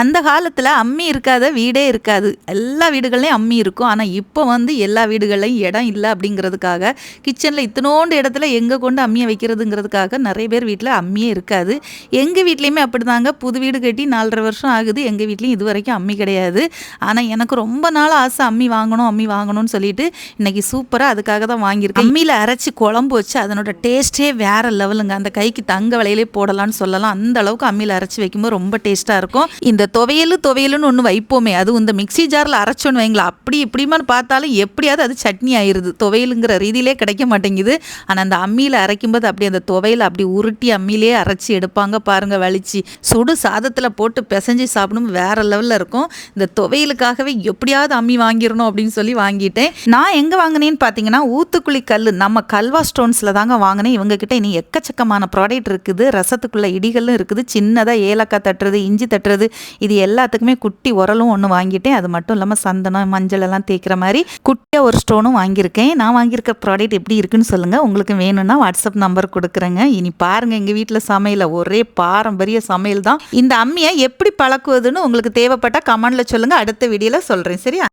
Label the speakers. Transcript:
Speaker 1: அந்த காலத்தில் அம்மி இருக்காத வீடே இருக்காது. எல்லா வீடுகள்லையும் அம்மி இருக்கும். ஆனால் இப்போ வந்து எல்லா வீடுகள்லையும் இடம் இல்லை அப்படிங்கிறதுக்காக கிச்சனில் இத்தனோண்டு இடத்துல எங்கே கொண்டு அம்மியை வைக்கிறதுங்கிறதுக்காக நிறைய பேர் வீட்டில் அம்மியே இருக்காது. எங்கள் வீட்லேயுமே அப்படிதாங்க. புது வீடு கட்டி 4.5 வருஷம் ஆகுது. எங்கள் வீட்லேயும் இது வரைக்கும் அம்மி கிடையாது. ஆனால் எனக்கு ரொம்ப நாள் ஆசை அம்மி வாங்கணும்னு சொல்லிட்டு இன்னைக்கு சூப்பராக அதுக்காக தான் வாங்கியிருக்கேன். அம்மியில் அரைச்சி குழம்பு வச்சு அதனோட டேஸ்ட்டே வேறு லெவலுங்க. அந்த கைக்கு தங்க விலையிலே போடலான்னு சொல்லலாம். அந்த அளவுக்கு அம்மியில் அரைச்சி வைக்கும்போது ரொம்ப டேஸ்ட்டாக இருக்கும். இந்த துவையலுன்னு ஒன்று வைப்போமே, அது இந்த மிக்சி ஜாரில் அரைச்சோன்னு வைங்களா, அப்படி இப்படிமான்னு பார்த்தாலும் எப்படியாவது அது சட்னி ஆயிடுது. துவையலுங்கிற ரீதியிலே கிடைக்க மாட்டேங்குது. ஆனால் அந்த அம்மியில் அரைக்கும்போது அப்படி அந்த துவையில் அப்படி உருட்டி அம்மியிலே அரைச்சி எடுப்பாங்க பாருங்கள். வலிச்சு சுடு சாதத்தில் போட்டு பிசைஞ்சு சாப்பிடும் வேற லெவலில் இருக்கும். இந்த துவையலுக்காகவே எப்படியாவது அம்மி வாங்கிடணும் அப்படின்னு சொல்லி வாங்கிட்டேன். நான் எங்கே வாங்கினேன்னு பார்த்தீங்கன்னா ஊத்துக்குழி கல், நம்ம கல்வா ஸ்டோன்ஸில் தாங்க வாங்கினேன். இவங்ககிட்ட இனி எக்கச்சக்கமான ப்ராடக்ட் இருக்குது. ரசத்துக்குள்ள இடிகளும் இருக்குது. சின்னதாக ஏலக்காய் தட்டுறது, இஞ்சி தட்டுறது, இது எல்லாத்துக்குமே குட்டி உரலும் ஒன்று வாங்கிட்டேன். அது மட்டும் இல்லாமல் சந்தனம், மஞ்சள் எல்லாம் தேய்க்கிற மாதிரி குட்டியாக ஒரு ஸ்டோனும் வாங்கியிருக்கேன். நான் வாங்கியிருக்க ப்ராடக்ட் எப்படி இருக்குன்னு சொல்லுங்கள். உங்களுக்கு வேணும்னா வாட்ஸ்அப் நம்பர் கொடுக்குறேங்க. இனி பாருங்கள், எங்கள் வீட்டில் சமையல ஒரே பாரம்பரிய சமையல் தான். இந்த அம்மியை எப்படி பழக்குவதுன்னு உங்களுக்கு தேவைப்பட்டால் கமெண்டில் சொல்லுங்கள். அடுத்த வீடியோவில் சொல்கிறேன். சரியா?